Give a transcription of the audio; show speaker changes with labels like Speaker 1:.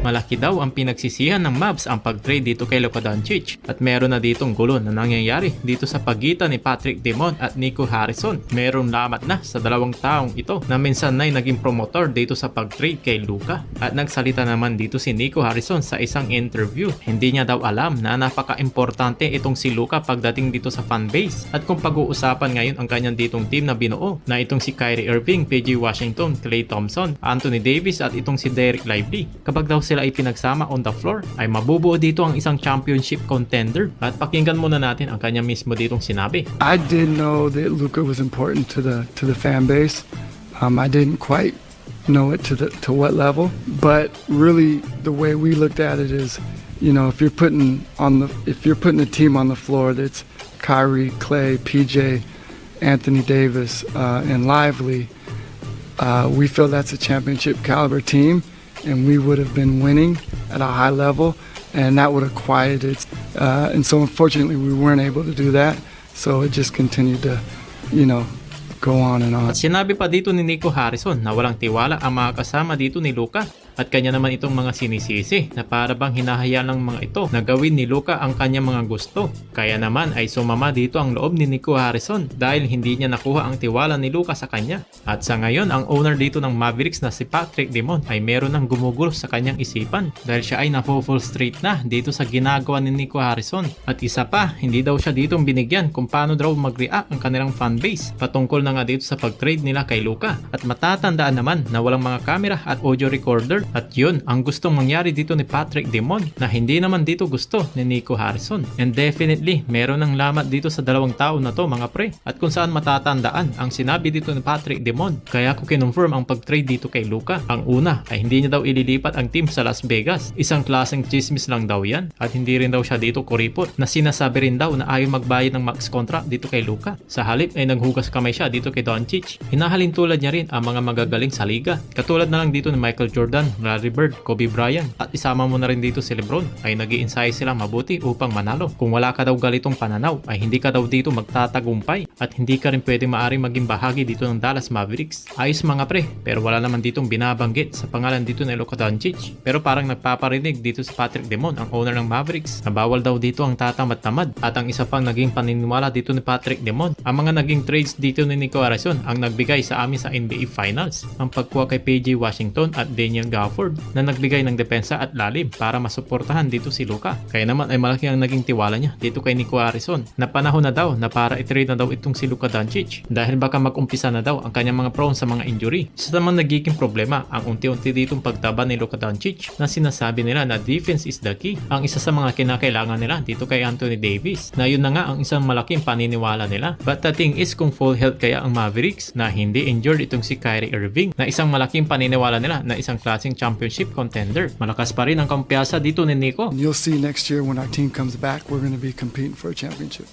Speaker 1: Malaki daw ang pinagsisihan ng Mavs ang pag-trade dito kay Luka Doncic at meron na ditong gulo na nangyayari dito sa pagitan ni Patrick Demond at Nico Harrison. Meron lamat na sa dalawang taong ito na minsan na'y naging promotor dito sa pag-trade kay Luka. At nagsalita naman dito si Nico Harrison sa isang interview. Hindi niya daw alam na napaka-importante itong si Luka pagdating dito sa fanbase. At kung pag-uusapan ngayon ang kanyang ditong team na binuo na itong si Kyrie Irving, PJ Washington, Klay Thompson, Anthony Davis at itong si Derek Lively, kapag daw sila ay pinagsama on the floor ay mabubuo dito ang isang championship contender. At pakinggan muna natin ang kanya mismo ditong sinabi.
Speaker 2: I did know that Luka was important to the fan base. I didn't quite know it to what level, but really the way we looked at it is, you know, if you're putting a team on the floor that's Kyrie, Klay, PJ, Anthony Davis, and Lively, we feel that's a championship caliber team, and we would have been winning at a high level, and that would have quieted. And so unfortunately we weren't able to do that, so it just continued to, you know, go on and on.
Speaker 1: At sinabi pa dito ni Nico Harrison na walang tiwala ang mga kasama dito ni Luka. At kanya naman itong mga sinisisi na para bang hinahayaan ng mga ito na gawin ni Luka ang kanyang mga gusto. Kaya naman ay sumama dito ang loob ni Nico Harrison dahil hindi niya nakuha ang tiwala ni Luka sa kanya. At sa ngayon ang owner dito ng Mavericks na si Patrick Demond ay meron ng gumugulo sa kanyang isipan dahil siya ay na-full straight na dito sa ginagawa ni Nico Harrison. At isa pa, hindi daw siya ditong binigyan kung paano daw mag-react ang kanilang fanbase patungkol na nga dito sa pag-trade nila kay Luka. At matatandaan naman na walang mga camera at audio recorder. At yun ang gustong mangyari dito ni Patrick Demond na hindi naman dito gusto ni Nico Harrison. And definitely meron ng lamat dito sa dalawang tao na to mga pre. At kung saan matatandaan ang sinabi dito ni Patrick Demond, kaya ko kinonfirm ang pag-trade dito kay Luka. Ang una ay hindi niya daw ililipat ang team sa Las Vegas. Isang klaseng chismis lang daw yan. At hindi rin daw siya dito kuripot na sinasabi rin daw na ayaw magbayad ng max contract dito kay Luka. Sa halip ay naghugas kamay siya dito kay Doncic. Hinahalin tulad niya rin ang mga magagaling sa liga. Katulad na lang dito ni Michael Jordan, Larry Bird, Kobe Bryant at isama mo na rin dito si Lebron ay nag-i-ensayo sila mabuti upang manalo. Kung wala ka daw galitong pananaw ay hindi ka daw dito magtatagumpay at hindi ka rin pwede maaring maging bahagi dito ng Dallas Mavericks. Ayos mga pre, pero wala naman ditong binabanggit sa pangalan dito ni Luka Doncic. Pero parang nagpaparinig dito sa Patrick Demond, ang owner ng Mavericks, na bawal daw dito ang tatamad-tamad. At ang isa pang naging paniniwala dito ni Patrick Demond, ang mga naging trades dito ni Nico Harrison ang nagbigay sa amin sa NBA Finals. Ang pagkuha kay PJ Washington at Daniel Gafford na nagbigay ng depensa at lalim para masuportahan dito si Luka. Kaya naman ay malaki ang naging tiwala niya dito kay Nico Harrison na panahon na daw na para i-trade na daw itong si Luka Doncic dahil baka mag-umpisa na daw ang kanyang mga prone sa mga injury. Sa naman nagiging problema ang unti-unti ditong pagtaba ni Luka Doncic na sinasabi nila na defense is the key. Ang isa sa mga kinakailangan nila dito kay Anthony Davis na yun na nga ang isang malaking paniniwala nila. But the thing is kung full health kaya ang Mavericks na hindi injured itong si Kyrie Irving na isang malaking paniniwala nila na isang klaseng championship contender. Malakas pa rin ang kumpiyansa dito ni Nico.
Speaker 2: You'll see next year when our team comes back, we're going to be competing for a championship.